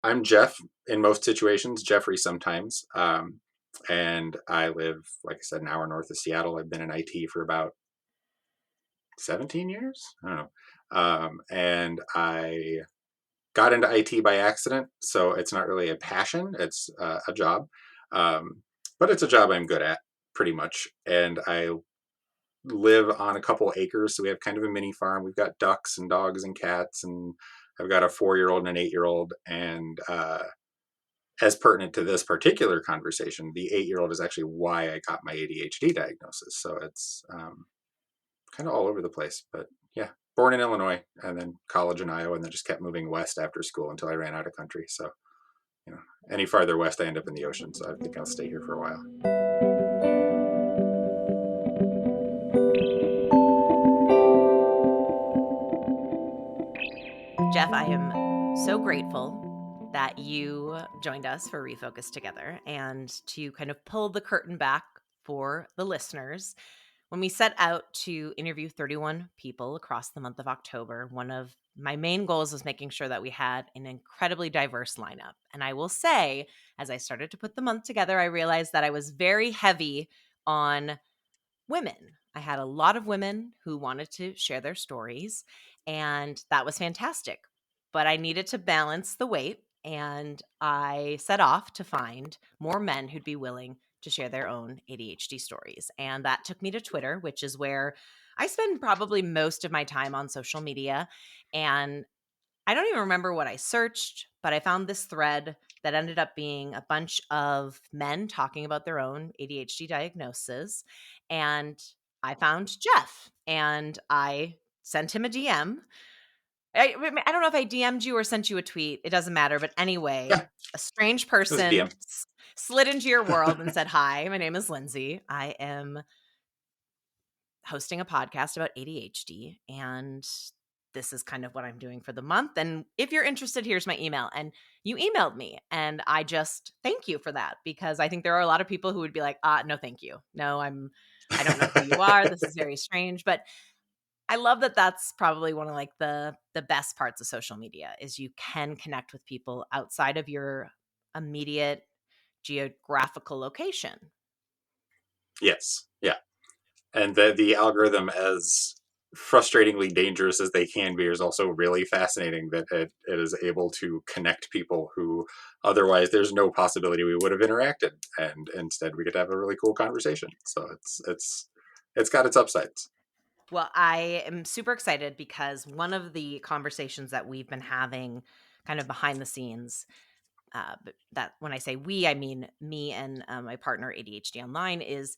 I'm Jeff in most situations, Geoffrey sometimes. And I live, like I said, an hour north of Seattle. I've been in IT for about 17 years. I don't know. And I got into IT by accident, so it's not really a passion. It's a job, but it's a job I'm good at, pretty much. And I live on a couple acres, so we have kind of a mini farm. We've got ducks and dogs and cats, and I've got a 4-year old and an 8-year old. And as pertinent to this particular conversation, the 8-year old is actually why I got my ADHD diagnosis. So it's kind of all over the place. But yeah, born in Illinois and then college in Iowa, and then just kept moving west after school until I ran out of country. So, you know, any farther west, I end up in the ocean. So I think I'll stay here for a while. Jeff, I am so grateful that you joined us for Refocused together and to kind of pull the curtain back for the listeners. When we set out to interview 31 people across the month of October, one of my main goals was making sure that we had an incredibly diverse lineup. And I will say, as I started to put the month together, I realized that I was very heavy on women. I had a lot of women who wanted to share their stories, and that was fantastic. But I needed to balance the weight, and I set off to find more men who'd be willing to share their own ADHD stories. And that took me to Twitter, which is where I spend probably most of my time on social media. And I don't even remember what I searched, but I found this thread that ended up being a bunch of men talking about their own ADHD diagnosis. And I found Jeff and I sent him a DM. I don't know if I DM'd you or sent you a tweet. It doesn't matter. But anyway, Yeah, a strange this is person DM. slid into your world and said, "Hi, my name is Lindsay. I am hosting a podcast about ADHD, and this is kind of what I'm doing for the month. And if you're interested, here's my email." And you emailed me, and I just thank you for that, because I think there are a lot of people who would be like, no, thank you. No, I don't know who you are. This is very strange. But I love that that's probably one of like the best parts of social media is you can connect with people outside of your immediate geographical location. Yes. Yeah. And the algorithm, as frustratingly dangerous as they can be, is also really fascinating that it is able to connect people who otherwise there's no possibility we would have interacted, and instead we get to have a really cool conversation. So it's got its upsides. Well, I am super excited because one of the conversations that we've been having kind of behind the scenes, that when I say we, I mean me and my partner, ADHD Online, is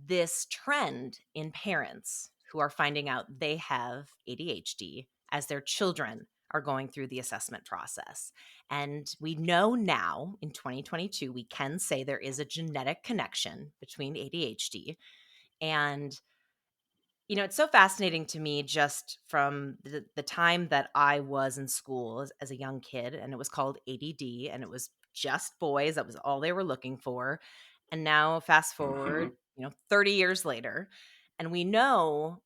this trend in parents who are finding out they have ADHD as their children are going through the assessment process. And we know now in 2022, we can say there is a genetic connection between ADHD and it's so fascinating to me just from the time that I was in school as a young kid, and it was called ADD, and it was just boys. That was all they were looking for. And now, fast Mm-hmm. forward, 30 years later, and we know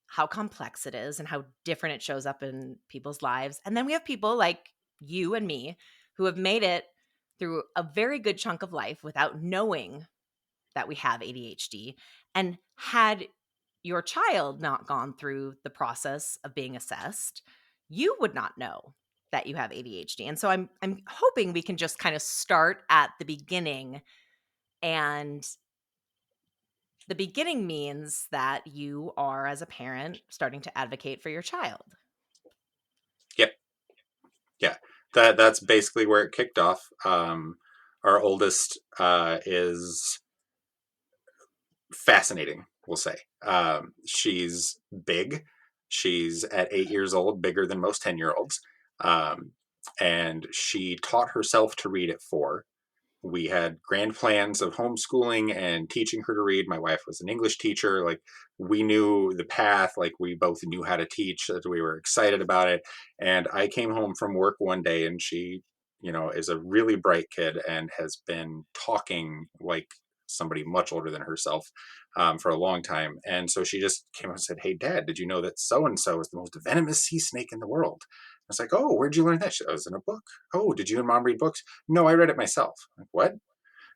how complex it is and how different it shows up in people's lives. And then we have people like you and me who have made it through a very good chunk of life without knowing that we have ADHD. And had your child not gone through the process of being assessed, you would not know that you have ADHD. And so I'm hoping we can just kind of start at the beginning. And the beginning means that you are, as a parent, starting to advocate for your child. Yep. Yeah. That's basically where it kicked off. Our oldest is fascinating, we'll say. She's big. She's at 8 years old, bigger than most 10-year-olds. Um, and she taught herself to read at 4. We had grand plans of homeschooling and teaching her to read. My wife was an English teacher. Like, we knew the path, like we both knew how to teach, that we were excited about it. And I came home from work one day, and she, is a really bright kid and has been talking like somebody much older than herself for a long time. And so she just came up and said, "Hey, Dad, did you know that so and so is the most venomous sea snake in the world?" was like, oh, where'd you learn that? She goes, in a book. Oh, did you and mom read books? No, I read it myself. I'm like, what?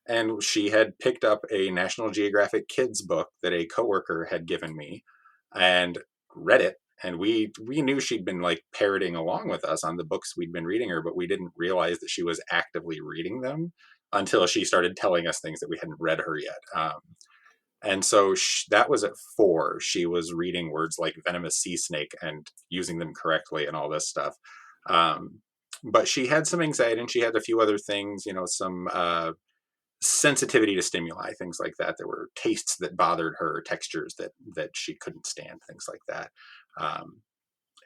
And she had picked up a National Geographic kids book that a coworker had given me and read it. And we knew she'd been like parroting along with us on the books we'd been reading her, but we didn't realize that she was actively reading them until she started telling us things that we hadn't read her yet. And so that was at 4. She was reading words like venomous sea snake and using them correctly and all this stuff. Um, but she had some anxiety, and she had a few other things, some sensitivity to stimuli, things like that. There were tastes that bothered her, textures that she couldn't stand, things like that. Um,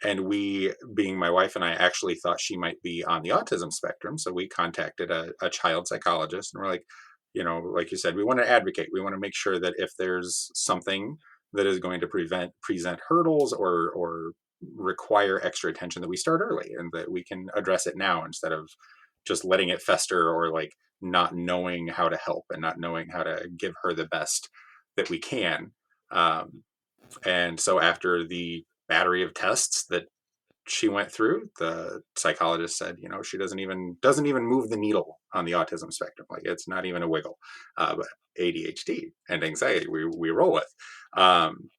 and we, being my wife and I, actually thought she might be on the autism spectrum. So we contacted a child psychologist, and we're like, like you said, we want to advocate. We want to make sure that if there's something that is going to present hurdles or require extra attention, that we start early and that we can address it now instead of just letting it fester, or like not knowing how to help and not knowing how to give her the best that we can. Um, and so after the battery of tests that she went through, the psychologist said, she doesn't even move the needle on the autism spectrum. Like, it's not even a wiggle. But ADHD and anxiety, we roll with. Um,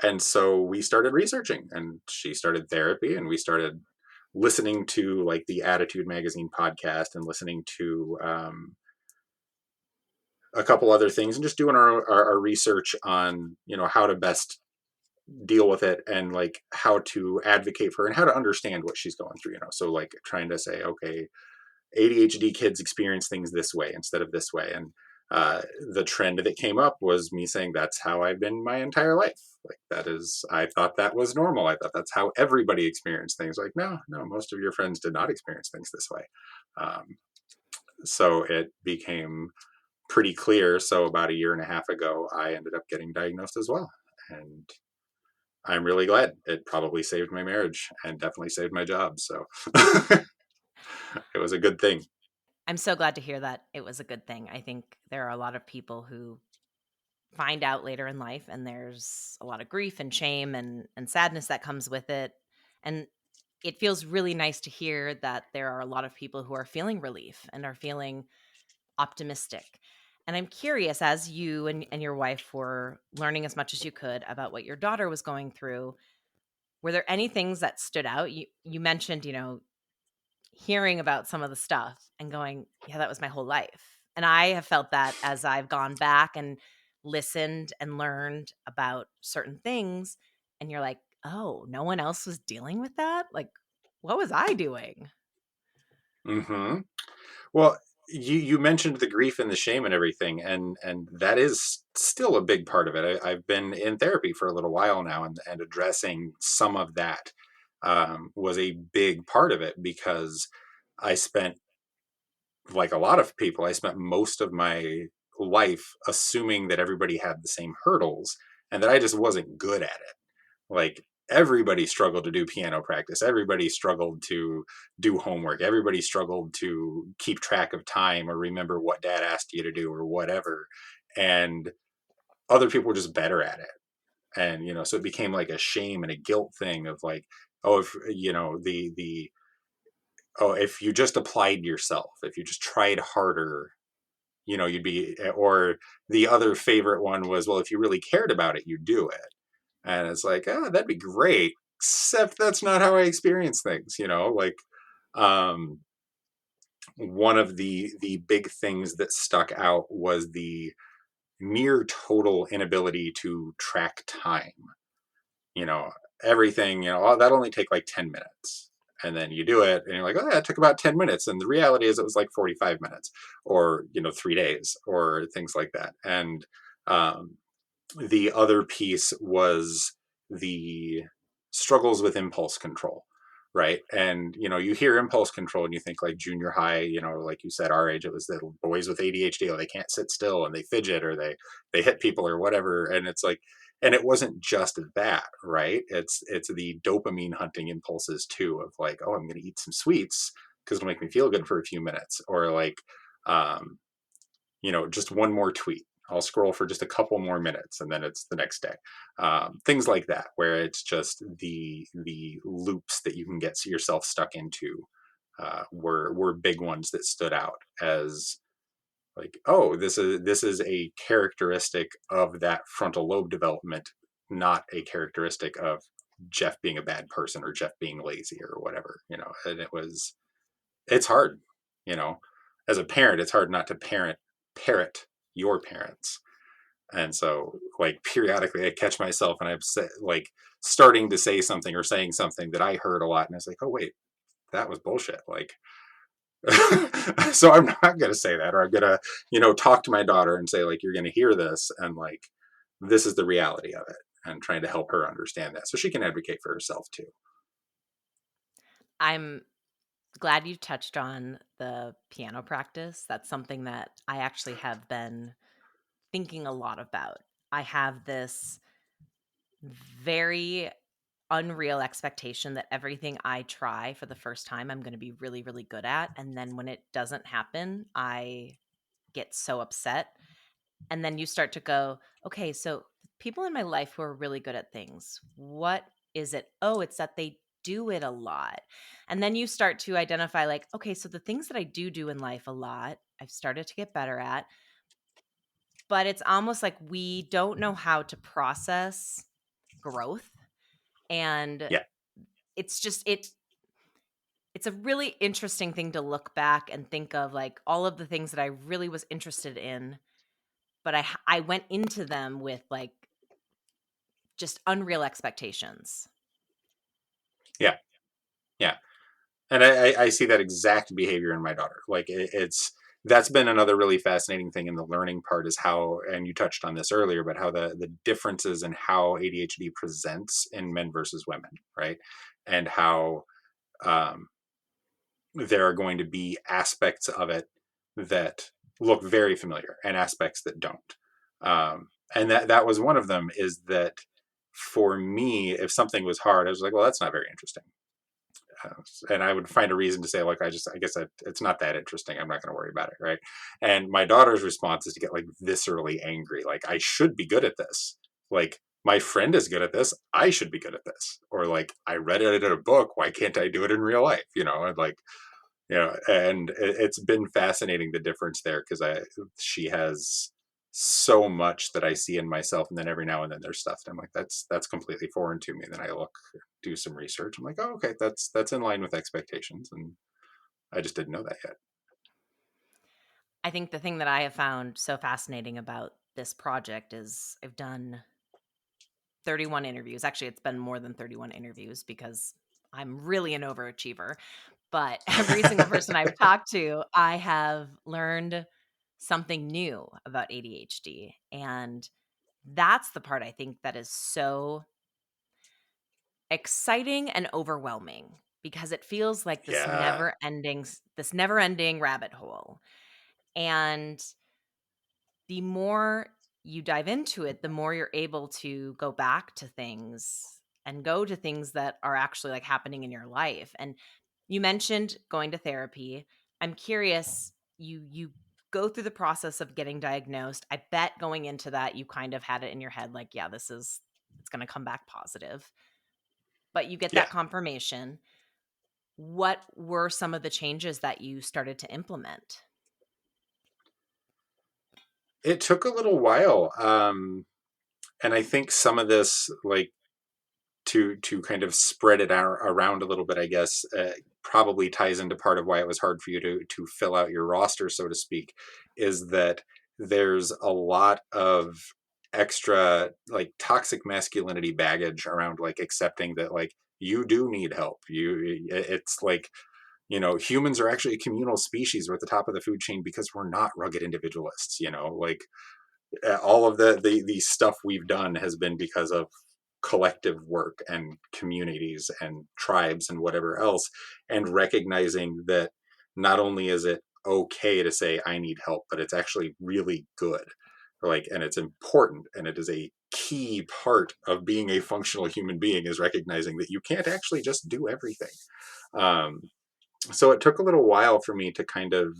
and so we started researching, and she started therapy, and we started listening to like the Attitude Magazine podcast and listening to a couple other things, and just doing our research on how to best deal with it, and like how to advocate for her and how to understand what she's going through. So like trying to say, okay, ADHD kids experience things this way instead of this way. And the trend that came up was me saying that's how I've been my entire life. Like, I thought that was normal. I thought that's how everybody experienced things. Like, no, no, most of your friends did not experience things this way. Um, so it became pretty clear. So about a year and a half ago, I ended up getting diagnosed as well. And I'm really glad. It probably saved my marriage and definitely saved my job. So it was a good thing. I'm so glad to hear that it was a good thing. I think there are a lot of people who find out later in life, and there's a lot of grief and shame and sadness that comes with it. And it feels really nice to hear that there are a lot of people who are feeling relief and are feeling optimistic. And I'm curious, as you and your wife were learning as much as you could about what your daughter was going through, were there any things that stood out? You mentioned, hearing about some of the stuff and going, yeah, that was my whole life. And I have felt that as I've gone back and listened and learned about certain things. And you're like, oh, no one else was dealing with that? Like, what was I doing? Hmm. Well, you mentioned the grief and the shame and everything, and that is still a big part of it. I've been in therapy for a little while now, and addressing some of that was a big part of it, because I spent, like a lot of people, I spent most of my life assuming that everybody had the same hurdles and that I just wasn't good at it. Like, everybody struggled to do piano practice. Everybody struggled to do homework. Everybody struggled to keep track of time or remember what dad asked you to do or whatever. And other people were just better at it. And, so it became like a shame and a guilt thing of like, oh, if, oh, if you just applied yourself, if you just tried harder, you'd be, or the other favorite one was, well, if you really cared about it, you'd do it. And it's like, oh, that'd be great, except that's not how I experience things. Like, um, one of the big things that stuck out was the near total inability to track time. You know, everything, oh, that only take like 10 minutes. And then you do it and you're like, oh, yeah, it took about 10 minutes. And the reality is it was like 45 minutes, or, 3 days, or things like that. And um, the other piece was the struggles with impulse control, right? And you hear impulse control and you think like junior high, like you said, our age, it was the boys with ADHD, or they can't sit still and they fidget, or they hit people or whatever. And it's like, and it wasn't just that, right? It's the dopamine hunting impulses too, of like, oh, I'm going to eat some sweets because it'll make me feel good for a few minutes, or like, um, just one more tweet, I'll scroll for just a couple more minutes and then it's the next day. Things like that, where it's just the loops that you can get yourself stuck into were big ones that stood out as like, oh, this is a characteristic of that frontal lobe development, not a characteristic of Jeff being a bad person or Jeff being lazy or whatever, and it's hard, you know as a parent, it's hard not to parrot your parents. And so, like, periodically I catch myself and I'm like starting to say something or saying something that I heard a lot, and I was like, oh wait, that was bullshit. Like, so I'm not going to say that, or I'm going to, talk to my daughter and say, like, you're going to hear this, and like, this is the reality of it, and trying to help her understand that so she can advocate for herself too. I'm glad you touched on the piano practice. That's something that I actually have been thinking a lot about. I have this very unreal expectation that everything I try for the first time, I'm going to be really, really good at. And then when it doesn't happen, I get so upset. And then you start to go, okay, so people in my life who are really good at things, what is it? Oh, it's that they do it a lot. And then you start to identify, like, okay, so the things that I do in life a lot, I've started to get better at, but it's almost like we don't know how to process growth. And Yeah, it's just, it's a really interesting thing to look back and think of, like, all of the things that I really was interested in, but I went into them with, like, just unreal expectations. yeah, yeah. And I see that exact behavior in my daughter. Like, it's that's been another really fascinating thing in the learning part, is how, and you touched on this earlier, but how the differences in how ADHD presents in men versus women, right? And how um, there are going to be aspects of it that look very familiar and aspects that don't. And that was one of them, is that for me, if something was hard, I was like, well, that's not very interesting. And I would find a reason to say, like, I guess it's not that interesting. I'm not going to worry about it, right? And my daughter's response is to get like viscerally angry, like, I should be good at this. Like, my friend is good at this. I should be good at this. Or like, I read it in a book. Why can't I do it in real life? And like, and it's been fascinating, the difference there, because she has so much that I see in myself, and then every now and then there's stuff and I'm like, that's completely foreign to me. And then I do some research. I'm like, oh, okay, that's in line with expectations, and I just didn't know that yet. I think the thing that I have found so fascinating about this project is I've done 31 interviews. Actually, it's been more than 31 interviews because I'm really an overachiever. But every single person I've talked to, I have learned something new about ADHD. And that's the part I think that is so exciting and overwhelming, because it feels like Yeah, this never-ending rabbit hole. And the more you dive into it, the more you're able to go back to things and go to things that are actually, like, happening in your life. And you mentioned going to therapy. I'm curious, you go through the process of getting diagnosed. I bet going into that you kind of had it in your head, like, yeah, it's going to come back positive. But you get yeah. that confirmation. What were some of the changes that you started to implement? It took a little while, and I think some of this, like, to kind of spread it out around a little bit, I guess, probably ties into part of why it was hard for you to fill out your roster, so to speak, is that there's a lot of extra, like, toxic masculinity baggage around, like, accepting that, like, you do need help. It's like, humans are actually a communal species. We're at the top of the food chain because we're not rugged individualists. Like, all of the stuff we've done has been because of collective work and communities and tribes and whatever else, and recognizing that not only is it okay to say I need help, but it's actually really good, like, and it's important, and it is a key part of being a functional human being, is recognizing that you can't actually just do everything. um, so it took a little while for me to kind of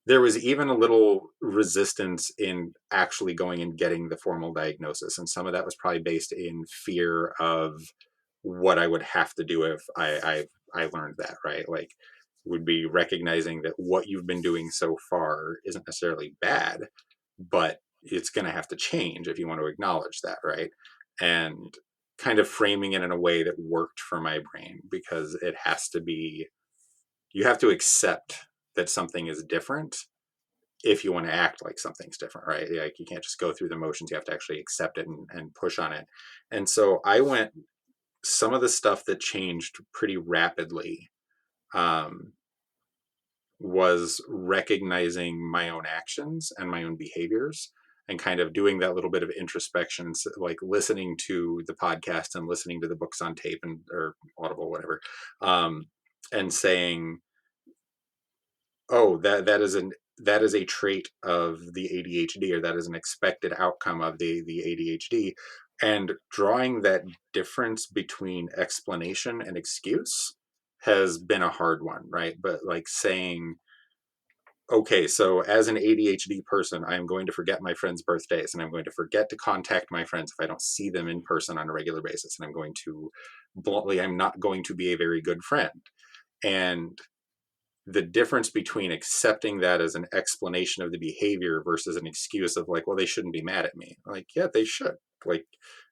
there was even a little resistance in actually going and getting the formal diagnosis. And some of that was probably based in fear of what I would have to do if I learned that, right? Like, would be recognizing that what you've been doing so far isn't necessarily bad, but it's going to have to change if you want to acknowledge that, right? And kind of framing it in a way that worked for my brain, because it has to be, you have to accept that something is different if you want to act like something's different, right? Like, you can't just go through the motions. You have to actually accept it and push on it. And so I went, some of the stuff that changed pretty rapidly um, was recognizing my own actions and my own behaviors, and kind of doing that little bit of introspection, like listening to the podcast and listening to the books on tape and or Audible, whatever, um, and saying, oh, that is a trait of the ADHD, or that is an expected outcome of the ADHD, and drawing that difference between explanation and excuse has been a hard one, right? But like saying, okay, so as an ADHD person, I'm going to forget my friends' birthdays, and I'm going to forget to contact my friends if I don't see them in person on a regular basis, and I'm going to bluntly, I'm not going to be a very good friend. And the difference between accepting that as an explanation of the behavior versus an excuse of like, well, they shouldn't be mad at me. Like, yeah, they should. Like,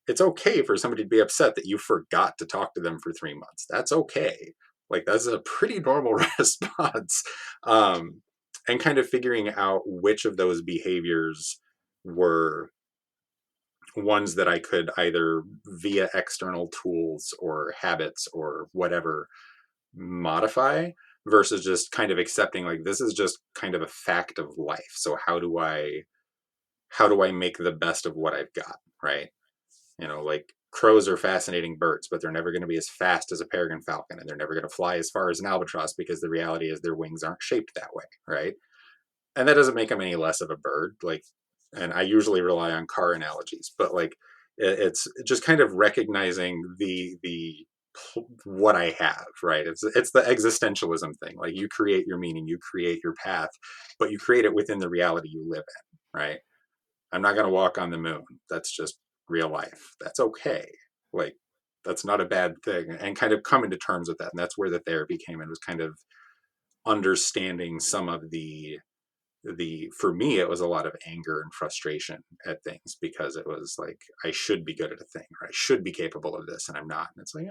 it's okay for somebody to be upset that you forgot to talk to them for 3 months. That's okay. Like, that's a pretty normal response. Um, and kind of figuring out which of those behaviors were ones that I could either via external tools or habits or whatever modify, versus just kind of accepting like, this is just kind of a fact of life. So how do I make the best of what I've got, right? Like, crows are fascinating birds, but they're never going to be as fast as a peregrine falcon, and they're never going to fly as far as an albatross, because the reality is their wings aren't shaped that way, right? And that doesn't make them any less of a bird. Like, and I usually rely on car analogies, but like, it's just kind of recognizing the what I have, right? It's the existentialism thing. Like, you create your meaning, you create your path, but you create it within the reality you live in, right? I'm not going to walk on the moon. That's just real life. That's okay. Like, that's not a bad thing. And kind of coming to terms with that. And that's where the therapy came in, was kind of understanding some of the for me, it was a lot of anger and frustration at things, because it was like, I should be good at a thing, or I should be capable of this, and I'm not. And it's like,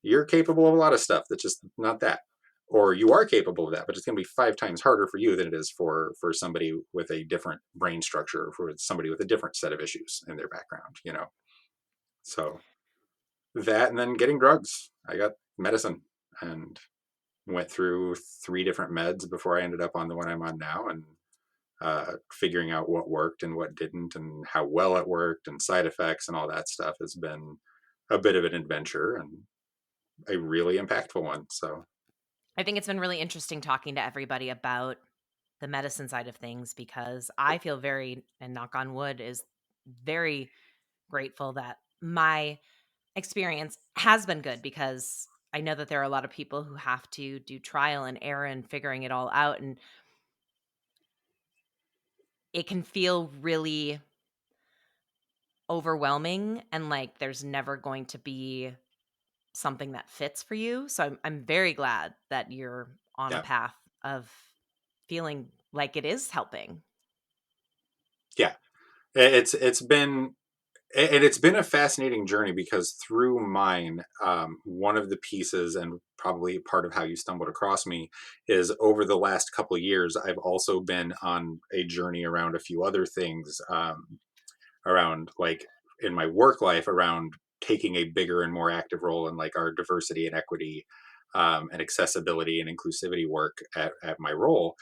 you're capable of a lot of stuff, that's just not that. Or you are capable of that, but it's going to be 5 times harder for you than it is for somebody with a different brain structure, or for somebody with a different set of issues in their background. So that, and then getting drugs. I got medicine and went through 3 different meds before I ended up on the one I'm on now, and figuring out what worked and what didn't, and how well it worked, and side effects and all that stuff has been a bit of an adventure, and a really impactful one. So I think it's been really interesting talking to everybody about the medicine side of things, because I feel very, and knock on wood, is very grateful that my experience has been good, because I know that there are a lot of people who have to do trial and error and figuring it all out. And it can feel really overwhelming, and like there's never going to be something that fits for you. So I'm very glad that you're on a yeah, path of feeling like it is helping. yeah, it's been, and it's been a fascinating journey, because through mine, one of the pieces, and probably part of how you stumbled across me, is over the last couple of years, I've also been on a journey around a few other things, around like, in my work life, around taking a bigger and more active role in like our diversity and equity, and accessibility and inclusivity work at my role.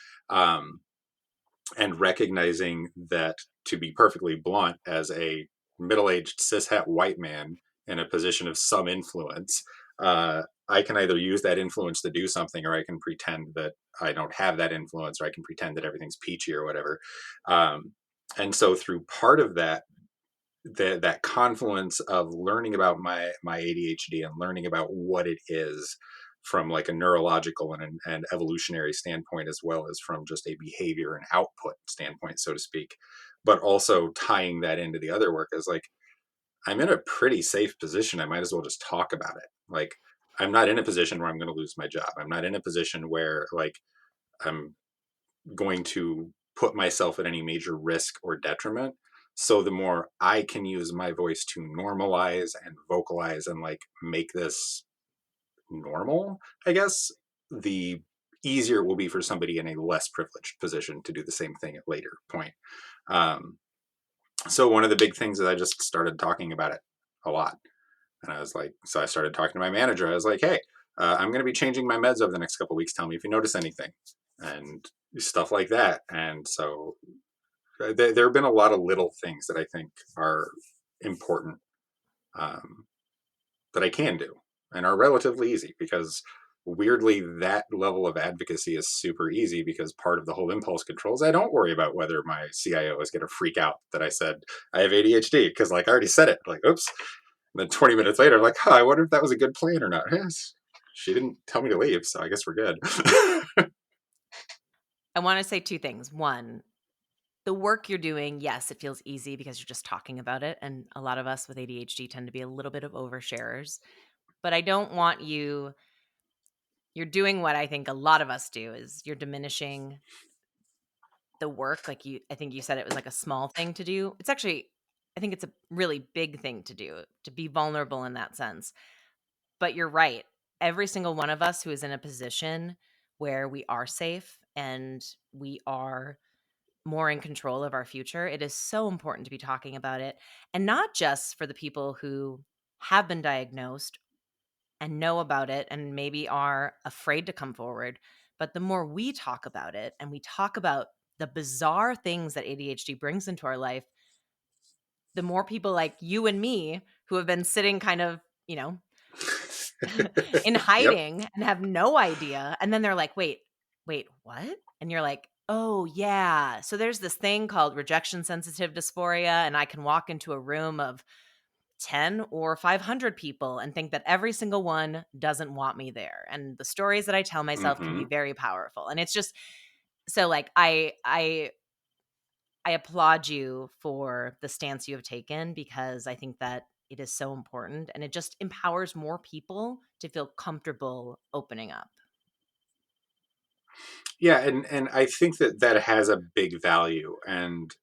And recognizing that, to be perfectly blunt, as a middle-aged cishet white man in a position of some influence, I can either use that influence to do something, or I can pretend that I don't have that influence, or I can pretend that everything's peachy or whatever. Um, and so through part of that confluence of learning about my ADHD and learning about what it is, from like a neurological and evolutionary standpoint, as well as from just a behavior and output standpoint, so to speak. But also tying that into the other work is like, I'm in a pretty safe position. I might as well just talk about it. Like, I'm not in a position where I'm going to lose my job. I'm not in a position where like I'm going to put myself at any major risk or detriment. So the more I can use my voice to normalize and vocalize and like make this normal, I guess, the easier it will be for somebody in a less privileged position to do the same thing at later point. Um, so one of the big things is I just started talking about it a lot. And I was like, so I started talking to my manager. I was like, hey, I'm going to be changing my meds over the next couple of weeks. Tell me if you notice anything and stuff like that. And so there have been a lot of little things that I think are important, um, that I can do and are relatively easy, because weirdly that level of advocacy is super easy, because part of the whole impulse control is I don't worry about whether my CIO is going to freak out that I said I have ADHD, because like I already said it, like oops. And then 20 minutes later I'm like, huh, I wonder if that was a good plan or not. Yes, she didn't tell me to leave, so I guess we're good. I want to say two things. One, the work you're doing, yes, it feels easy because you're just talking about it. And a lot of us with ADHD tend to be a little bit of oversharers. But I don't want you're doing what I think a lot of us do is you're diminishing the work. Like I think you said it was like a small thing to do. It's actually, I think it's a really big thing to do, to be vulnerable in that sense. But you're right. Every single one of us who is in a position where we are safe and we are more in control of our future, it is so important to be talking about it. And not just for the people who have been diagnosed and know about it and maybe are afraid to come forward, but the more we talk about it and we talk about the bizarre things that ADHD brings into our life, the more people like you and me who have been sitting kind of, you know, in Yep. hiding and have no idea. And then they're like, wait, what? And you're like, oh, yeah. So there's this thing called rejection sensitive dysphoria. And I can walk into a room of 10 or 500 people and think that every single one doesn't want me there. And the stories that I tell myself can be Mm-hmm. very powerful. And it's just so like I applaud you for the stance you have taken because I think that it is so important and it just empowers more people to feel comfortable opening up. Yeah, and I think that that has a big value, and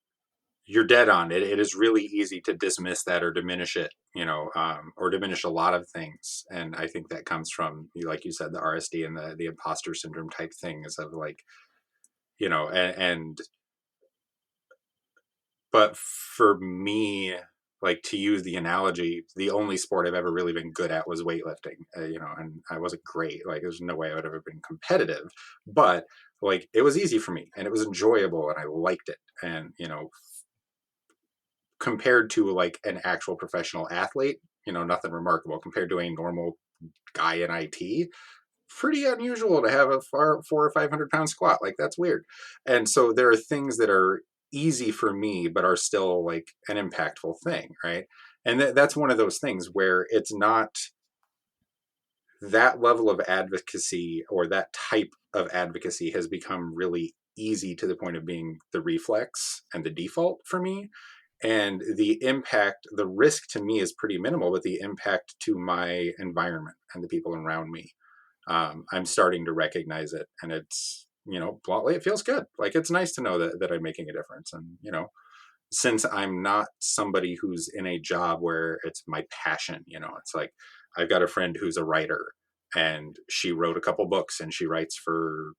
you're dead on it. It is really easy to dismiss that or diminish it, or diminish a lot of things. And I think that comes from, like you said, the RSD and the imposter syndrome type things of like, and but for me, like to use the analogy, the only sport I've ever really been good at was weightlifting, and I wasn't great. Like there's no way I would have ever been competitive, but like it was easy for me and it was enjoyable and I liked it. And, compared to like an actual professional athlete, nothing remarkable compared to a normal guy in IT. Pretty unusual to have a 400 or 500 pound squat. Like that's weird. And so there are things that are easy for me, but are still like an impactful thing, right? And that's one of those things where it's not that level of advocacy, or that type of advocacy has become really easy to the point of being the reflex and the default for me. And the impact, the risk to me is pretty minimal, but the impact to my environment and the people around me, I'm starting to recognize it. And it's, bluntly, it feels good. Like it's nice to know that I'm making a difference. And, since I'm not somebody who's in a job where it's my passion, it's like I've got a friend who's a writer and she wrote a couple books and she writes for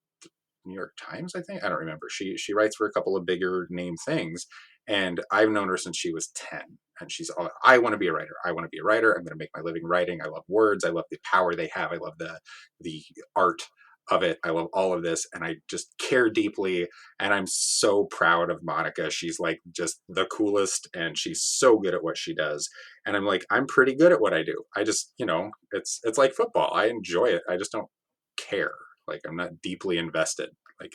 New York Times, I think. I don't remember. She writes for a couple of bigger name things, and I've known her since she was 10. And she's all, I want to be a writer. I want to be a writer. I'm going to make my living writing. I love words. I love the power they have. I love the art of it. I love all of this, and I just care deeply. And I'm so proud of Monica. She's like just the coolest, and she's so good at what she does. And I'm like, I'm pretty good at what I do. I just, it's like football. I enjoy it. I just don't care. Like I'm not deeply invested. Like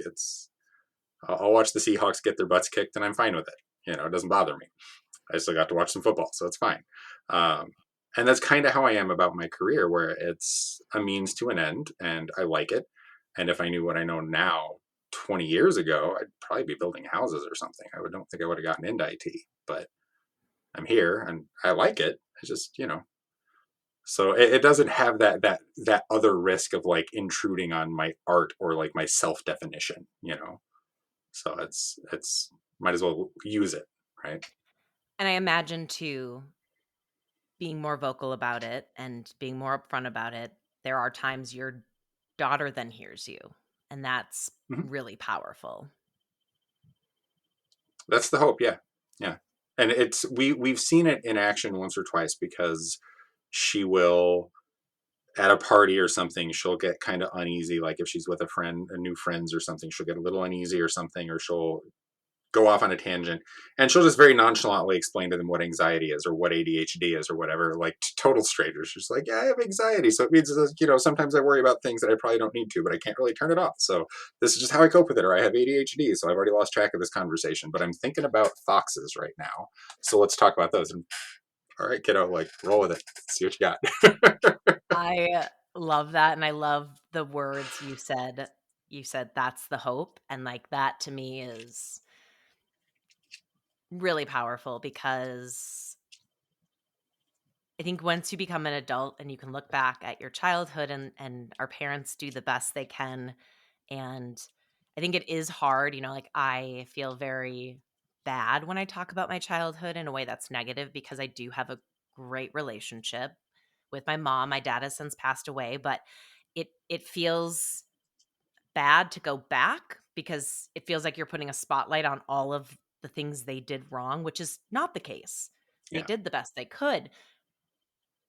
I'll watch the Seahawks get their butts kicked and I'm fine with it. It doesn't bother me. I still got to watch some football, so it's fine. Um, And that's kind of how I am about my career, where it's a means to an end and I like it. And if I knew what I know now 20 years ago, I'd probably be building houses or something. Don't think I would have gotten into IT, but I'm here and I like it. I just, so it doesn't have that other risk of like intruding on my art or like my self definition. So it's might as well use it, right? And I imagine too, being more vocal about it and being more upfront about it, there are times your daughter then hears you, and that's Mhm. really powerful. That's the hope, yeah, yeah. And we've seen it in action once or twice because she will at a party or something she'll get kind of uneasy, like if she's with a new friends or something, she'll get a little uneasy or something, or she'll go off on a tangent and she'll just very nonchalantly explain to them what anxiety is or what ADHD is or whatever, like to total strangers. She's like, yeah, I have anxiety. So it means, sometimes I worry about things that I probably don't need to, but I can't really turn it off. So this is just how I cope with it. Or I have ADHD. So I've already lost track of this conversation, but I'm thinking about foxes right now. So let's talk about those. And all right, kiddo, like roll with it. See what you got. I love that, and I love the words you said. You said that's the hope, and like that to me is really powerful because I think once you become an adult and you can look back at your childhood and our parents do the best they can, and I think it is hard, like I feel very bad when I talk about my childhood in a way that's negative because I do have a great relationship with my mom. My dad has since passed away, but it feels bad to go back because it feels like you're putting a spotlight on all of the things they did wrong, which is not the case. They Yeah. did the best they could,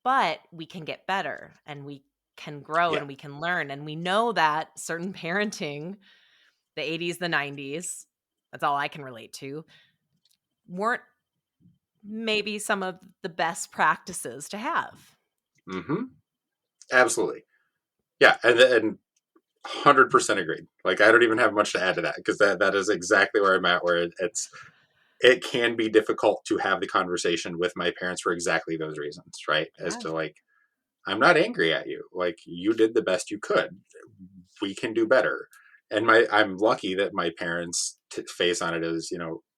but we can get better and we can grow Yeah. and we can learn. And we know that certain parenting, the 80s, the 90s, that's all I can relate to, weren't maybe some of the best practices to have. Mm-hmm. Absolutely. Yeah. And 100% agreed. Like I don't even have much to add to that because that is exactly where I'm at. Where it can be difficult to have the conversation with my parents for exactly those reasons, right? As Yeah. to like, I'm not angry at you. Like you did the best you could. We can do better. And I'm lucky that my parents face on it is,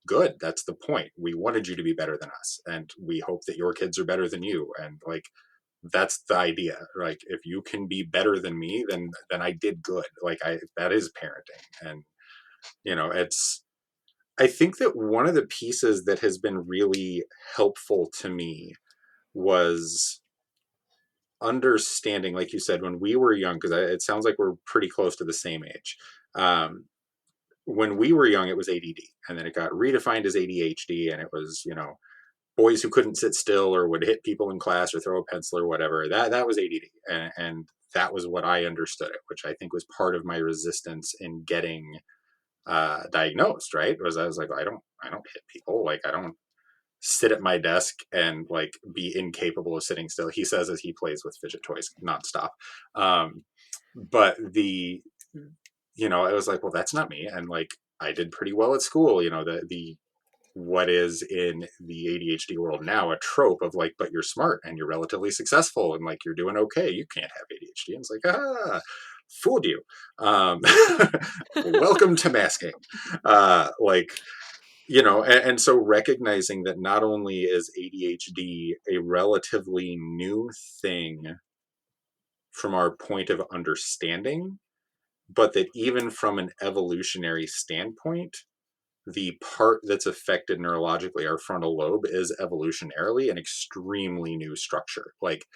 good. That's the point. We wanted you to be better than us, and we hope that your kids are better than you. And like that's the idea. Like if you can be better than me, then I did good. Like I that is parenting, and it's. I think that one of the pieces that has been really helpful to me was understanding, like you said, when we were young, because it sounds like we're pretty close to the same age. Um, when we were young, it was ADD, and then it got redefined as ADHD, and it was, boys who couldn't sit still or would hit people in class or throw a pencil or whatever. That was ADD, and that was what I understood it, which I think was part of my resistance in getting diagnosed. Right? Was I was like, I don't hit people. Like I don't sit at my desk and like be incapable of sitting still. He says as he plays with fidget toys nonstop. Um, but it was like, well, that's not me. And like, I did pretty well at school. The what is in the ADHD world now a trope of like, but you're smart and you're relatively successful and like you're doing okay. You can't have ADHD. And it's like, fooled you. Um, welcome to masking. Like and so recognizing that not only is ADHD a relatively new thing from our point of understanding, but that even from an evolutionary standpoint, the part that's affected neurologically, our frontal lobe, is evolutionarily an extremely new structure. Like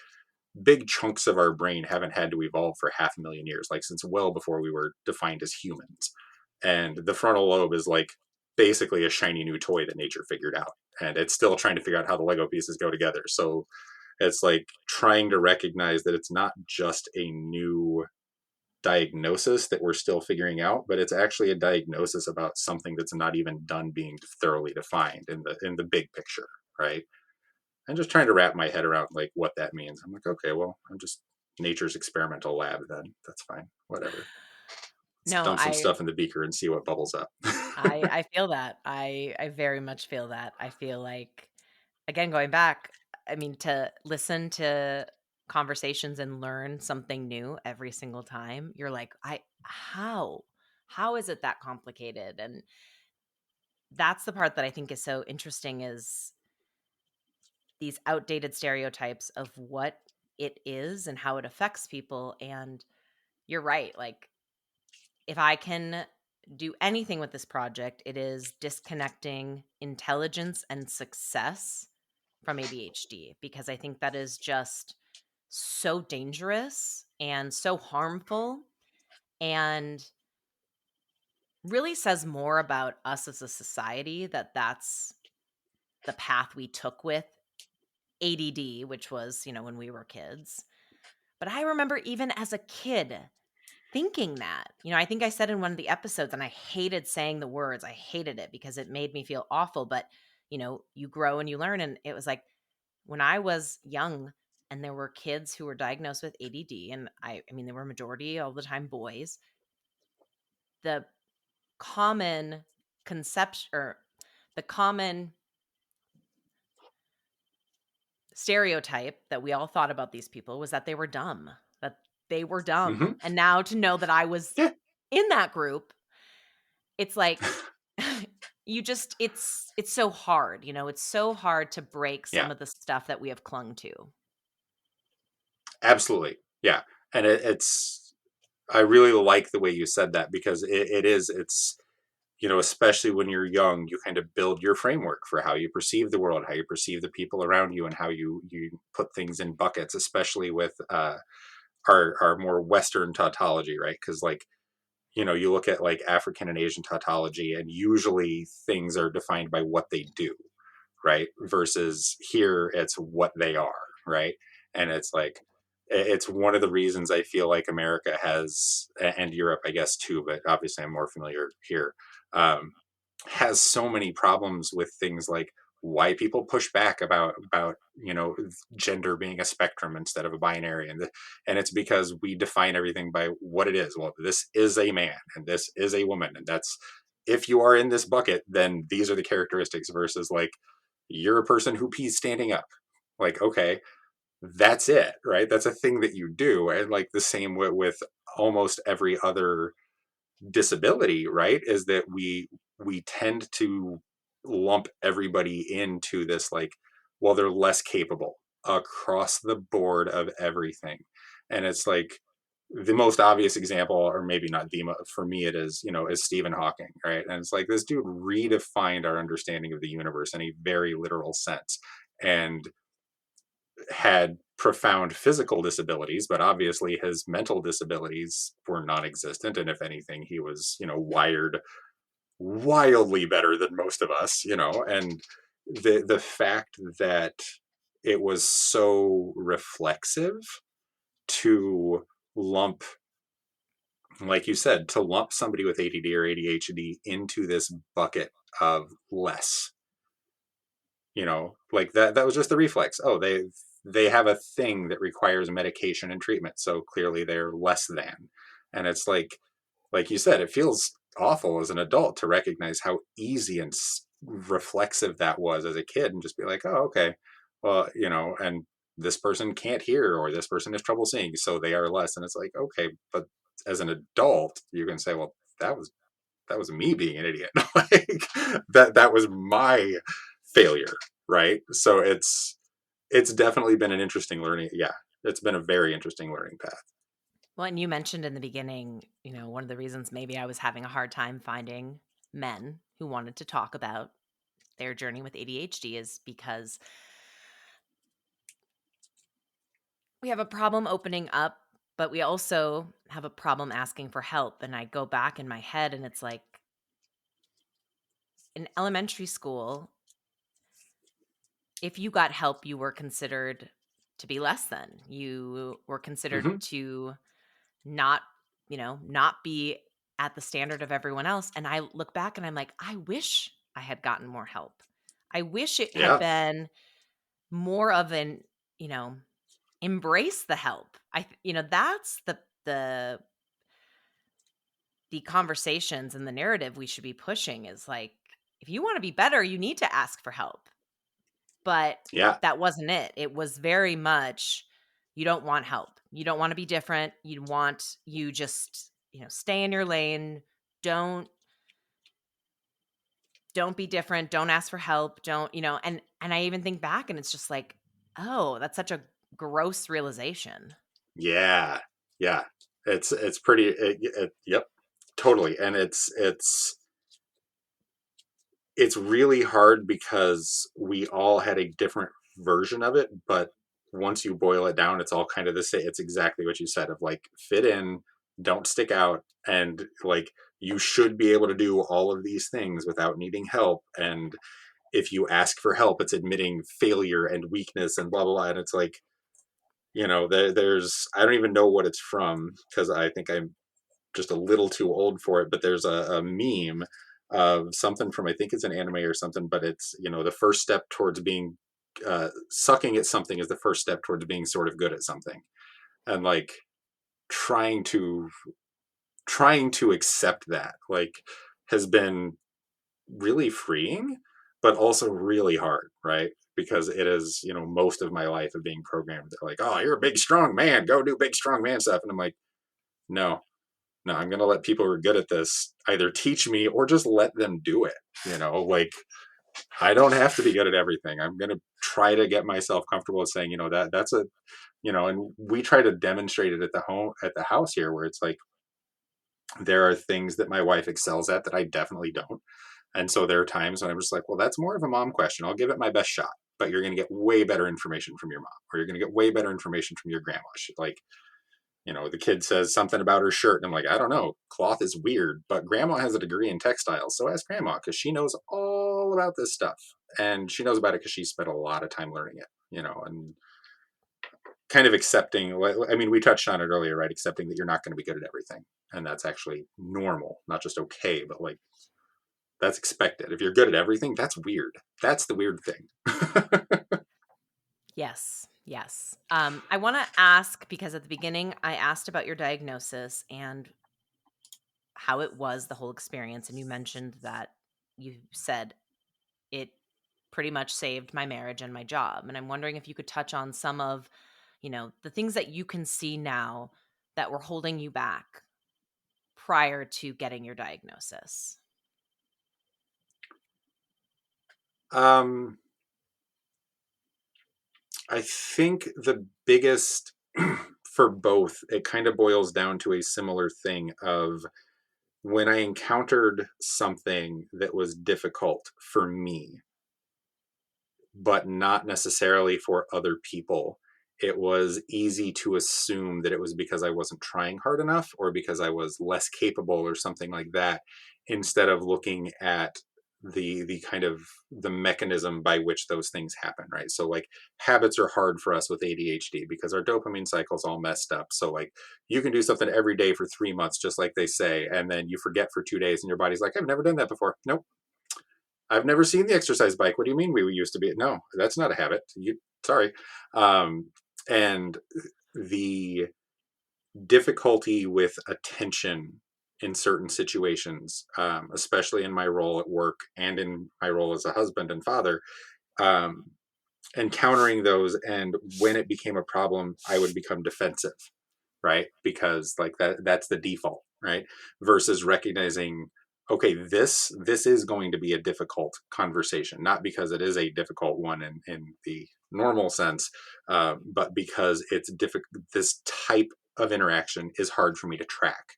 big chunks of our brain haven't had to evolve for 500,000 years, like since well before we were defined as humans. And the frontal lobe is like basically a shiny new toy that nature figured out. And it's still trying to figure out how the Lego pieces go together. So it's like trying to recognize that it's not just a new diagnosis that we're still figuring out, but it's actually a diagnosis about something that's not even done being thoroughly defined in the big picture, right? I'm just trying to wrap my head around like what that means. I'm like, okay, well, I'm just nature's experimental lab then. That's fine. Whatever. Let's No, dump some stuff in the beaker and see what bubbles up. I feel that. I very much feel that. I feel like, again, going back, I mean, to listen to conversations and learn something new every single time, you're like, I how? How is it that complicated? And that's the part that I think is so interesting is these outdated stereotypes of what it is and how it affects people. And you're right. Like, if I can do anything with this project, it is disconnecting intelligence and success from ADHD, because I think that is just so dangerous and so harmful, and really says more about us as a society that that's the path we took with ADD, which was, when we were kids. But I remember even as a kid thinking that. I think I said in one of the episodes, and I hated saying the words. I hated it because it made me feel awful, but you grow and you learn, and it was like when I was young and there were kids who were diagnosed with ADD, and I mean, they were majority all the time boys. The common conception, or the common stereotype that we all thought about these people was that they were dumb, that they were dumb. Hmm. And now to know that I was Yeah. in that group, it's like it's so hard, it's so hard to break Yeah. some of the stuff that we have clung to. Absolutely. Yeah. And I really like the way you said that because it's, especially when you're young, you kind of build your framework for how you perceive the world, how you perceive the people around you, and how you put things in buckets, especially with our more Western tautology, right? Because like, you look at like African and Asian tautology, and usually things are defined by what they do, right? Versus here, it's what they are, right? And it's like, it's one of the reasons I feel like America has, and Europe, I guess, too, but obviously I'm more familiar here, um, has so many problems with things like why people push back about gender being a spectrum instead of a binary, and it's because we define everything by what it is. Well, this is a man and this is a woman, and that's, if you are in this bucket, then these are the characteristics, versus like, you're a person who pees standing up. Like, okay, that's it, right? That's a thing that you do. And like the same with almost every other disability, right? Is that we tend to lump everybody into this like, well, they're less capable across the board of everything. And it's like, the most obvious example, or maybe not for me it is, is Stephen Hawking, right? And it's like, this dude redefined our understanding of the universe in a very literal sense, and had profound physical disabilities, but obviously his mental disabilities were non-existent, and if anything, he was, wired wildly better than most of us, and the fact that it was so reflexive to lump, like you said, to lump somebody with ADD or ADHD into this bucket of less, like that was just the reflex. Oh, they have a thing that requires medication and treatment, so clearly they're less than. And it's like you said, it feels awful as an adult to recognize how easy and reflexive that was as a kid, and just be like, oh, okay, well, and this person can't hear, or this person has trouble seeing, so they are less. And it's like, okay, but as an adult, you can say, well, that was me being an idiot. Like, that was my failure, right? So it's definitely been an interesting learning. Yeah, it's been a very interesting learning path. Well, and you mentioned in the beginning, one of the reasons maybe I was having a hard time finding men who wanted to talk about their journey with ADHD is because we have a problem opening up, but we also have a problem asking for help. And I go back in my head and it's like, in elementary school, if you got help, you were considered to be less than. You were considered Hmm. to not, not be at the standard of everyone else. And I look back and I'm like, I wish I had gotten more help. I wish it had Yeah. been more of an, you know, embrace the help. That's the conversations and the narrative we should be pushing is like, if you want to be better, you need to ask for help. But Yeah. that wasn't it. It was very much, you don't want help. You don't want to be different. You just, stay in your lane. Don't don't be different. Don't ask for help. Don't, and I even think back and it's just like, oh, that's such a gross realization. Yeah. Yeah. It's pretty, yep, totally. And it's really hard because we all had a different version of it, but once you boil it down, it's all kind of the same. It's exactly what you said of like fit in, don't stick out, and like you should be able to do all of these things without needing help. And if you ask for help, it's admitting failure and weakness and blah blah blah. And it's like, there's I don't even know what it's from because I think I'm just a little too old for it, but there's a meme of something from I think it's an anime or something, but it's the first step towards being sucking at something is the first step towards being sort of good at something, and like trying to trying to accept that like has been really freeing, but also really hard, right? Because it is most of my life of being programmed. They're like, oh, you're a big strong man, go do big strong man stuff, and I'm like, no, no, I'm going to let people who are good at this either teach me or just let them do it. Like I don't have to be good at everything. I'm going to try to get myself comfortable with saying, that's a, and we try to demonstrate it at the house here, where it's like, there are things that my wife excels at that I definitely don't. And so there are times when I'm just like, well, that's more of a mom question. I'll give it my best shot, but you're going to get way better information from your mom, or you're going to get way better information from your grandma. Like, the kid says something about her shirt, and I'm like, I don't know, cloth is weird, but grandma has a degree in textiles, so ask grandma because she knows all about this stuff, and she knows about it because she spent a lot of time learning it, and kind of accepting. I mean, we touched on it earlier, right? Accepting that you're not going to be good at everything, and that's actually normal, not just okay, but like that's expected. If you're good at everything, that's weird. That's the weird thing. Yes. Yes. I want to ask, because at the beginning I asked about your diagnosis and how it was, the whole experience. And you mentioned that you said it pretty much saved my marriage and my job. And I'm wondering if you could touch on some of, the things that you can see now that were holding you back prior to getting your diagnosis. um, I think the biggest for both, it kind of boils down to a similar thing of when I encountered something that was difficult for me, but not necessarily for other people, it was easy to assume that it was because I wasn't trying hard enough or because I was less capable or something like that, instead of looking at the kind of the mechanism by which those things happen, right? So like habits are hard for us with ADHD because our dopamine cycle's all messed up. So like you can do something every day for 3 months, just like they say, and then you forget for 2 days and your body's like, I've never done that before. Nope. I've never seen the exercise bike. What do you mean we used to be? No, that's not a habit. Sorry. Um, and the difficulty with attention in certain situations, especially in my role at work and in my role as a husband and father, um, encountering those. And when it became a problem, I would become defensive, right? Because like that's the default, right? Versus recognizing, okay, this is going to be a difficult conversation, not because it is a difficult one in the normal sense, but because it's difficult. This type of interaction is hard for me to track,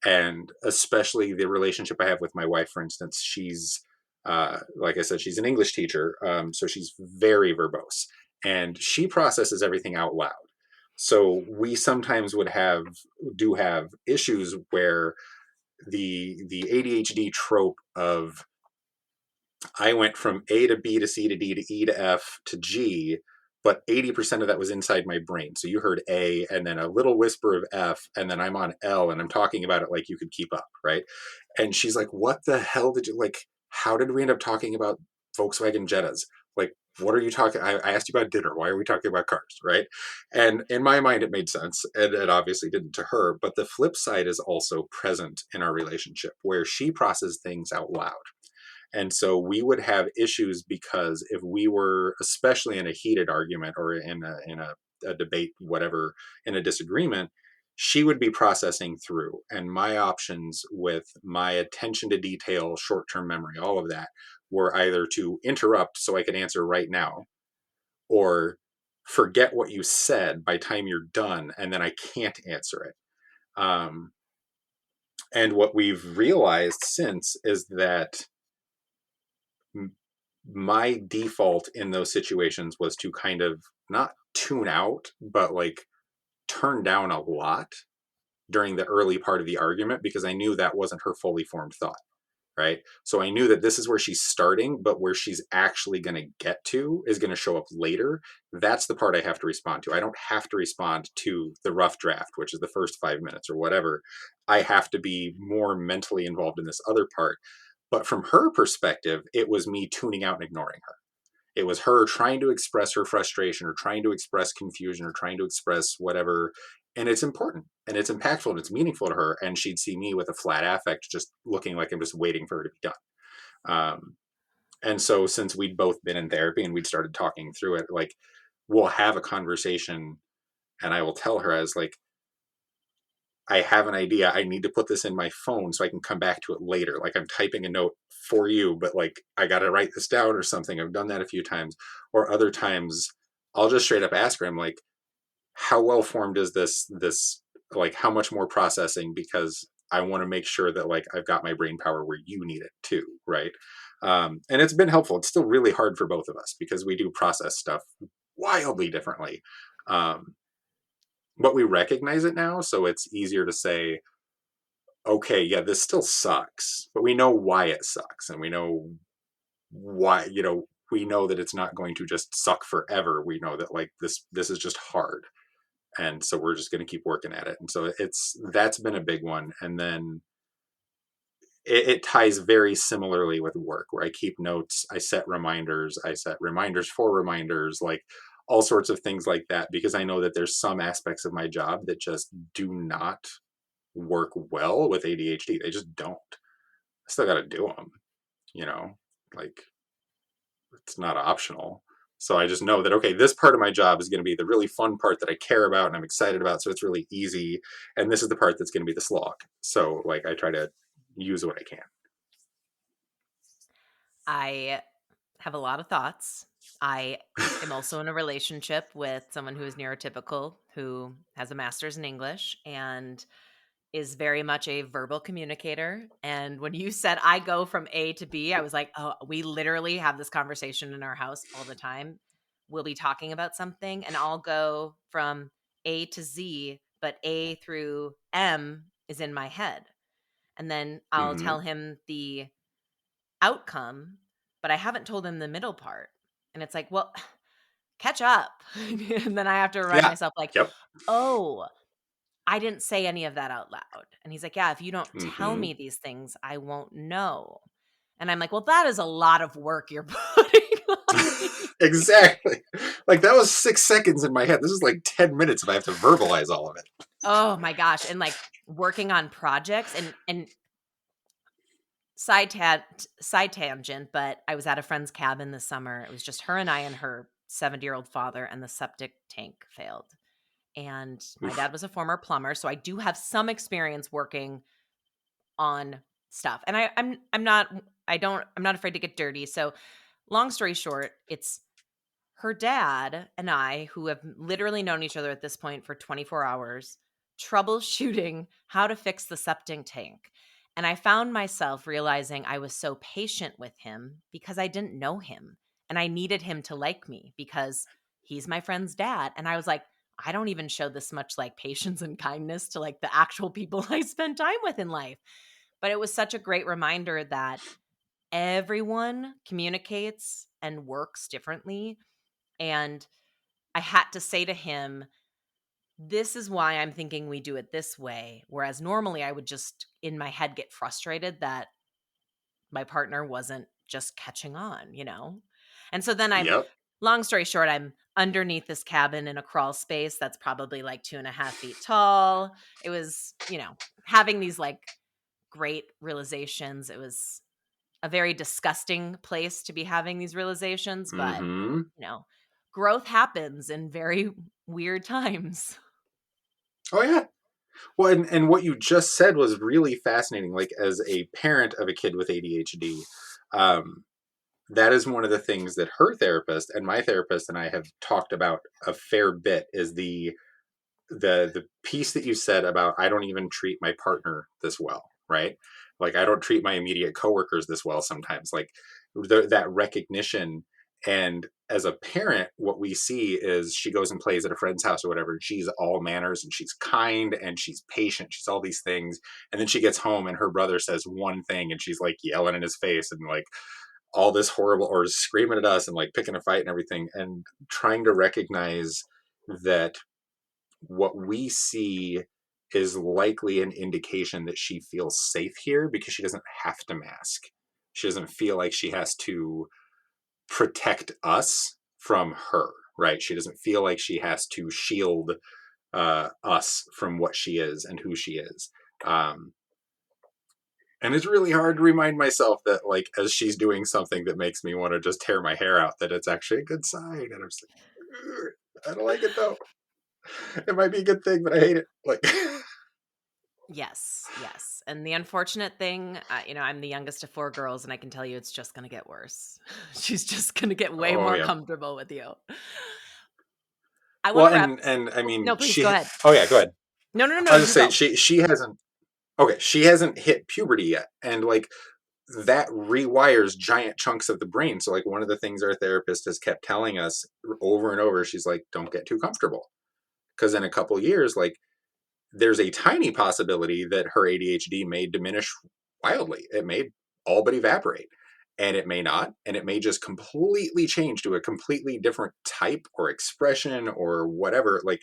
and especially the relationship I have with my wife, for instance. She's like I said, she's an English teacher, so she's very verbose, and she processes everything out loud. So we sometimes do have issues where the ADHD trope of I went from A to B to C to D to E to F to G, but 80% of that was inside my brain. So you heard A and then a little whisper of F, and then I'm on L and I'm talking about it like you could keep up, right? And she's like, what the hell did you like? How did we end up talking about Volkswagen Jettas? Like, what are you talking? I asked you about dinner. Why are we talking about cars, right? And in my mind, it made sense. And it obviously didn't to her. But the flip side is also present in our relationship where she processes things out loud, And so we would have issues because if we were, especially in a heated argument or in a debate, whatever, in a disagreement, she would be processing through. And my options with my attention to detail, short term memory, all of that were either to interrupt so I could answer right now, or forget what you said by time you're done and then I can't answer it. Um, and what we've realized since is that my default in those situations was to kind of not tune out, but like turn down a lot during the early part of the argument because I knew that wasn't her fully formed thought. Right. So I knew that this is where she's starting, but where she's actually going to get to is going to show up later. That's the part I have to respond to. I don't have to respond to the rough draft, which is the first 5 minutes or whatever. I have to be more mentally involved in this other part. But from her perspective, it was me tuning out and ignoring her. It was her trying to express her frustration or trying to express confusion or trying to express whatever. And it's important and it's impactful and it's meaningful to her. And she'd see me with a flat affect, just looking like I'm just waiting for her to be done. Um, and so since we'd both been in therapy and we'd started talking through it, like we'll have a conversation and I will tell her, as like, I have an idea. I need to put this in my phone so I can come back to it later. Like I'm typing a note for you, but like I got to write this down or something. I've done that a few times. Or other times I'll just straight up ask her, I'm like, how well formed is this, like how much more processing, because I want to make sure that like I've got my brain power where you need it too, right? And it's been helpful. It's still really hard for both of us because we do process stuff wildly differently. Um, but we recognize it now, so it's easier to say, okay, yeah, this still sucks, but we know why it sucks, and we know why, we know that it's not going to just suck forever. We know that like this is just hard, and so we're just going to keep working at it. And so that's been a big one. And then it ties very similarly with work, where I keep notes, I set reminders for reminders, like all sorts of things like that, because I know that there's some aspects of my job that just do not work well with ADHD. They just don't. I still got to do them, you know, like it's not optional. So I just know that, okay, this part of my job is going to be the really fun part that I care about and I'm excited about. So it's really easy. And this is the part that's going to be the slog. So like I try to use what I can. I have a lot of thoughts. I am also in a relationship with someone who is neurotypical, who has a master's in English and is very much a verbal communicator. And when you said I go from A to B, I was like, oh, we literally have this conversation in our house all the time. We'll be talking about something and I'll go from A to Z, but A through M is in my head. And then I'll Mm-hmm. tell him the outcome, but I haven't told him the middle part. And it's like, well, catch up. And then I have to remind Yeah. myself, like, Yep. oh, I didn't say any of that out loud. And he's like, yeah, if you don't tell Mm-hmm. me these things, I won't know. And I'm like, well, that is a lot of work you're putting on me. Exactly. Like that was 6 seconds in my head. This is like 10 minutes if I have to verbalize all of it. Oh my gosh. And like working on projects and side tangent, but I was at a friend's cabin this summer. It was just her and I and her 70-year-old father, and the septic tank failed. And my Oof. dad was a former plumber, so I do have some experience working on stuff. And I'm not afraid to get dirty. So long story short, it's her dad and I, who have literally known each other at this point for 24 hours, troubleshooting how to fix the septic tank. And I found myself realizing I was so patient with him because I didn't know him and I needed him to like me because he's my friend's dad. And I was like, I don't even show this much like patience and kindness to like the actual people I spend time with in life. But it was such a great reminder that everyone communicates and works differently. And I had to say to him, this is why I'm thinking we do it this way. Whereas normally I would just in my head get frustrated that my partner wasn't just catching on, you know? And so then Yep. long story short, I'm underneath this cabin in a crawl space that's probably like 2.5 feet tall. It was, having these like great realizations. It was a very disgusting place to be having these realizations, but, Mm-hmm. you know, growth happens in very weird times. Oh yeah. Well, and what you just said was really fascinating. Like as a parent of a kid with ADHD, um, that is one of the things that her therapist and my therapist and I have talked about a fair bit is the piece that you said about I don't even treat my partner this well, right? Like I don't treat my immediate coworkers this well sometimes. Like that recognition. And as a parent, what we see is she goes and plays at a friend's house or whatever. And she's all manners and she's kind and she's patient. She's all these things. And then she gets home and her brother says one thing and she's like yelling in his face and like all this horrible or screaming at us and like picking a fight and everything. And trying to recognize that what we see is likely an indication that she feels safe here because she doesn't have to mask. She doesn't feel like she has to protect us from her, right? She doesn't feel like she has to shield us from what she is and who she is. Um, and it's really hard to remind myself that, like, as she's doing something that makes me want to just tear my hair out, that it's actually a good sign. And I'm just like, I don't like it though. It might be a good thing, but I hate it. Like, Yes, yes. And the unfortunate thing, I'm the youngest of four girls, and I can tell you it's just going to get worse. She's just going to get way oh more yeah. comfortable with you. I want Well, to wrap. and I mean, No, please go ahead. Oh yeah, go ahead. No, no, no, no. I was You just saying go. she hasn't. Okay, she hasn't hit puberty yet, and like that rewires giant chunks of the brain. So like one of the things our therapist has kept telling us over and over, she's like, don't get too comfortable, because in a couple years, like there's a tiny possibility that her ADHD may diminish wildly. It may all but evaporate. And it may not. And it may just completely change to a completely different type or expression or whatever. Like,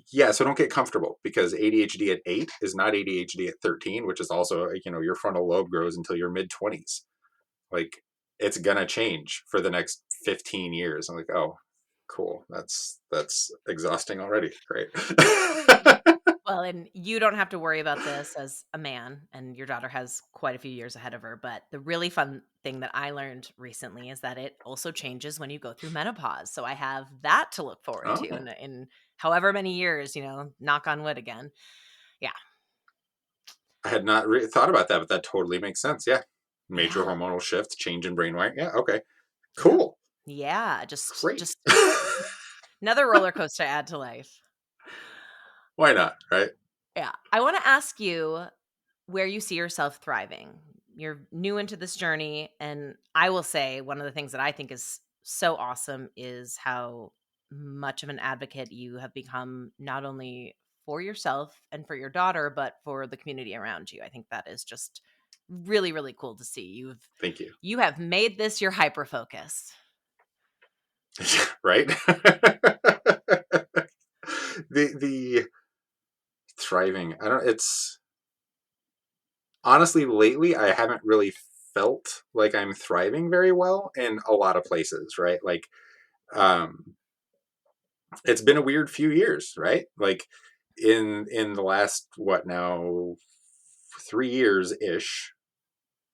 yeah, so don't get comfortable because ADHD at 8 is not ADHD at 13, which is also, your frontal lobe grows until your mid 20s. Like, it's going to change for the next 15 years. I'm like, oh, cool. That's exhausting already. Great. Well, and you don't have to worry about this as a man, and your daughter has quite a few years ahead of her. But the really fun thing that I learned recently is that it also changes when you go through menopause. So I have that to look forward to Oh, in however many years, knock on wood again. Yeah. I had not thought about that, but that totally makes sense. Yeah. Major Yeah. hormonal shift, change in brain wiring. Yeah. Okay. Yep. Cool. Yeah. Just Great. just another roller coaster to add to life. Why not? Right. Yeah. I want to ask you where you see yourself thriving. You're new into this journey. And I will say, one of the things that I think is so awesome is how much of an advocate you have become, not only for yourself and for your daughter, but for the community around you. I think that is just really, really cool to see. Thank you. You have made this your hyper focus. Right. The thriving. I don't. It's honestly lately I haven't really felt like I'm thriving very well in a lot of places. Right. Like, um, it's been a weird few years. Right. Like in the last what now 3 years ish.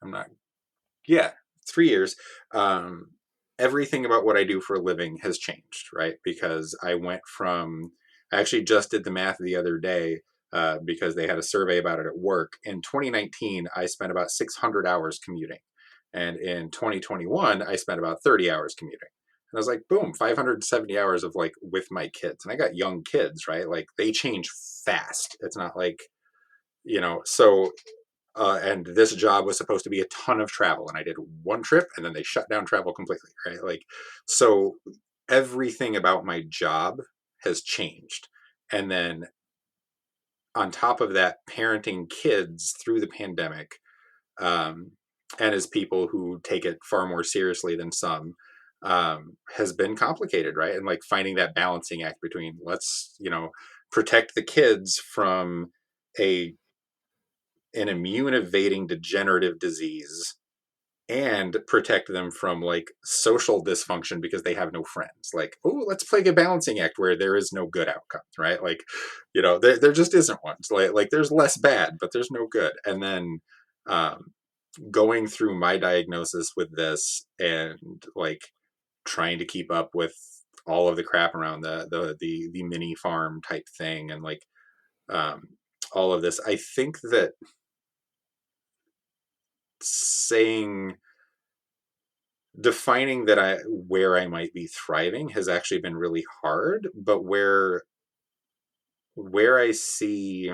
I'm not Yeah, 3 years. Um, Everything about what I do for a living has changed, right? Because I actually just did the math the other day because they had a survey about it at work. In 2019, I spent about 600 hours commuting. And in 2021, I spent about 30 hours commuting. And I was like, boom, 570 hours of like with my kids. And I got young kids, right? Like they change fast. It's not like, so and this job was supposed to be a ton of travel and I did one trip and then they shut down travel completely, right? Like, so everything about my job has changed. And then on top of that, parenting kids through the pandemic, um, and as people who take it far more seriously than some, has been complicated, right? And like finding that balancing act between let's protect the kids from a an immune evading degenerative disease and protect them from like social dysfunction because they have no friends. Like, oh, let's play a balancing act where there is no good outcome, right? Like, there just isn't one. So like there's less bad, but there's no good. And then, um, going through my diagnosis with this and like trying to keep up with all of the crap around the mini farm type thing and like um, all of this, I think that saying defining that I where I might be thriving has actually been really hard, but where I see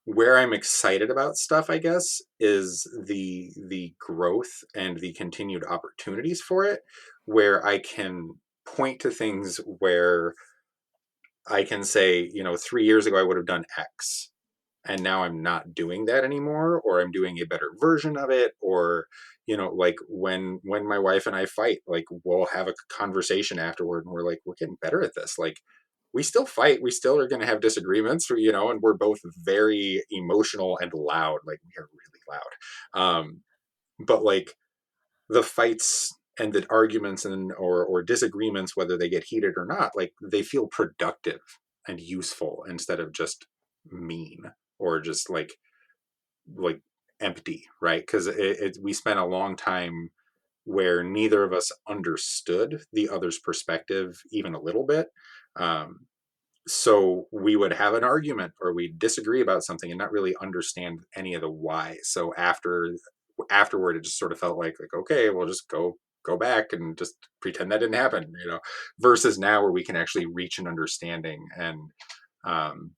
where I'm excited about stuff, I guess, is the growth and the continued opportunities for it, where I can point to things where I can say, 3 years ago I would have done X, and now I'm not doing that anymore, or I'm doing a better version of it, or like when my wife and I fight, like we'll have a conversation afterward, and we're like, we're getting better at this, like we still fight, we still are going to have disagreements, and we're both very emotional and loud, like we are really loud, but like the fights and the arguments and or disagreements, whether they get heated or not, like they feel productive and useful instead of just mean or just like empty, right? Because we spent a long time where neither of us understood the other's perspective even a little bit. Um, so we would have an argument or we disagree about something and not really understand any of the why. So afterward, it just sort of felt like okay, we'll just go back and just pretend that didn't happen, versus now where we can actually reach an understanding. And um,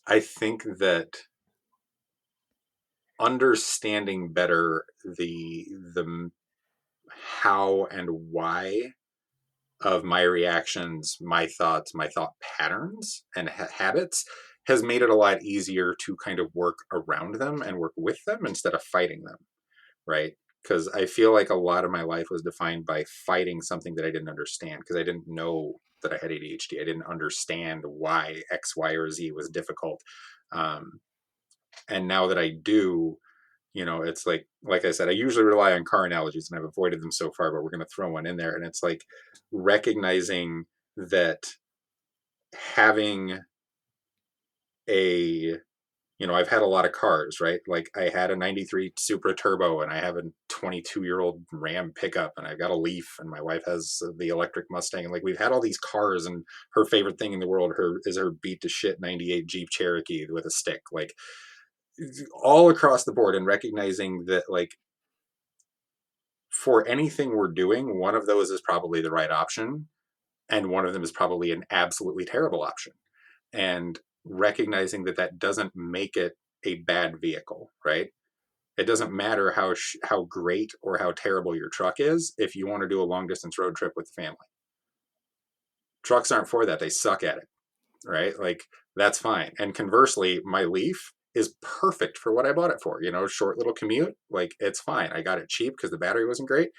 I think that understanding better the how and why of my reactions, my thoughts, my thought patterns and habits has made it a lot easier to kind of work around them and work with them instead of fighting them, right? Because I feel like a lot of my life was defined by fighting something that I didn't understand because I didn't know that I had ADHD. I didn't understand why X, Y, or Z was difficult. Um, and now that I do, it's like I said, I usually rely on car analogies and I've avoided them so far, but we're going to throw one in there. And it's like recognizing that having a I've had a lot of cars, right? Like I had a 93 Supra Turbo and I have a 22-year-old Ram pickup and I've got a Leaf and my wife has the electric Mustang. And like we've had all these cars and her favorite thing in the world is her beat to shit 98 Jeep Cherokee with a stick. Like all across the board, and recognizing that like for anything we're doing, one of those is probably the right option and one of them is probably an absolutely terrible option. And recognizing that that doesn't make it a bad vehicle, right? It doesn't matter how great or how terrible your truck is if you want to do a long distance road trip with the family. Trucks aren't for that. They suck at it, right? Like that's fine. And conversely, my Leaf is perfect for what I bought it for. Short little commute, like it's fine. I got it cheap because the battery wasn't great.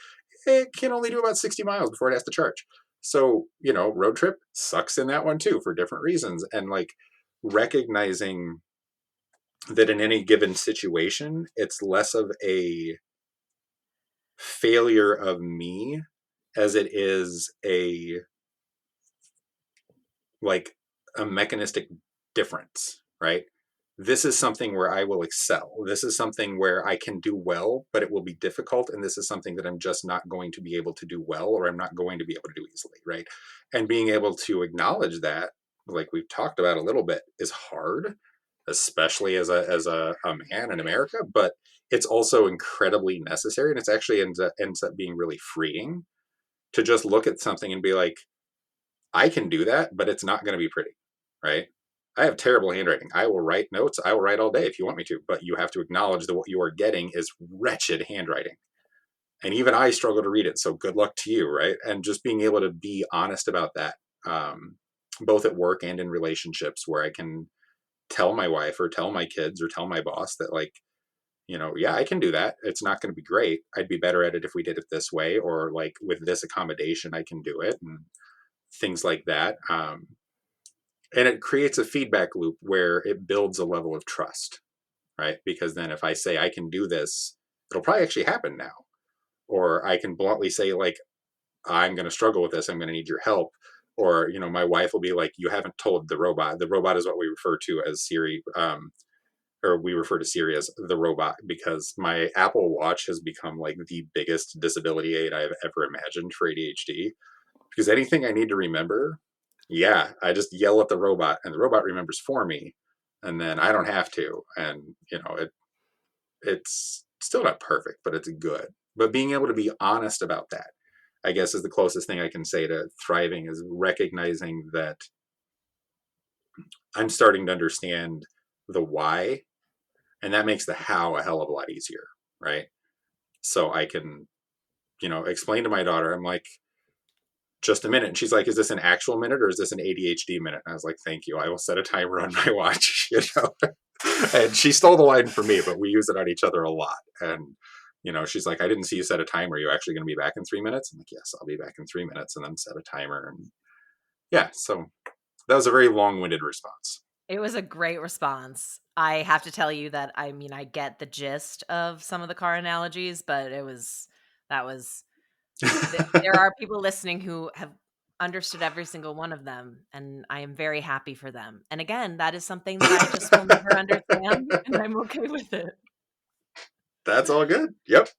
It can only do about 60 miles before it has to charge. So, road trip sucks in that one too for different reasons. And like recognizing that in any given situation, it's less of a failure of me as it is like a mechanistic difference, right? This is something where I will excel. This is something where I can do well, but it will be difficult. And this is something that I'm just not going to be able to do well, or I'm not going to be able to do easily, right? And being able to acknowledge that, like we've talked about a little bit, is hard, especially as a man in America, but it's also incredibly necessary. And it's actually ends up being really freeing to just look at something and be like, I can do that, but it's not going to be pretty, right? I have terrible handwriting. I will write notes. I will write all day if you want me to, but you have to acknowledge that what you are getting is wretched handwriting. And even I struggle to read it. So good luck to you, right? And just being able to be honest about that, both at work and in relationships, where I can tell my wife or tell my kids or tell my boss that, like, yeah, I can do that. It's not going to be great. I'd be better at it if we did it this way, or like with this accommodation, I can do it. And things like that. And it creates a feedback loop where it builds a level of trust, right? Because then if I say I can do this, it'll probably actually happen now. Or I can bluntly say, like, I'm going to struggle with this. I'm going to need your help. Or, my wife will be like, you haven't told the robot. The robot is what we refer to as Siri. or we refer to Siri as the robot, because my Apple Watch has become like the biggest disability aid I've ever imagined for ADHD. Because anything I need to remember, yeah, I just yell at the robot and the robot remembers for me, and then I don't have to. And it's still not perfect, but it's good. But being able to be honest about that, I guess, is the closest thing I can say to thriving, is recognizing that I'm starting to understand the why, and that makes the how a hell of a lot easier, right? So I can, explain to my daughter, I'm like, just a minute. And she's like, is this an actual minute or is this an ADHD minute? And I was like, thank you. I will set a timer on my watch, And she stole the line from me, but we use it on each other a lot. And, she's like, I didn't see you set a timer. Are you actually going to be back in 3 minutes? I'm like, yes, I'll be back in 3 minutes, and then set a timer. And yeah, so that was a very long winded response. It was a great response. I have to tell you that, I mean, I get the gist of some of the car analogies, but that was there are people listening who have understood every single one of them, and I am very happy for them. And again, that is something that I just will never understand, and I'm okay with it. That's all good. Yep.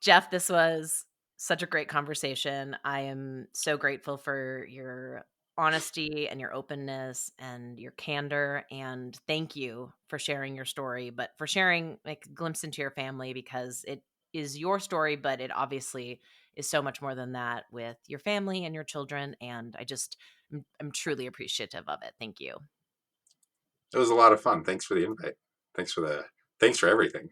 Jeff, this was such a great conversation. I am so grateful for your honesty and your openness and your candor. And thank you for sharing your story, but for sharing like a glimpse into your family, because it is your story, but it obviously is so much more than that with your family and your children. And I'm truly appreciative of it. Thank you. It was a lot of fun. Thanks for the invite. Thanks for everything.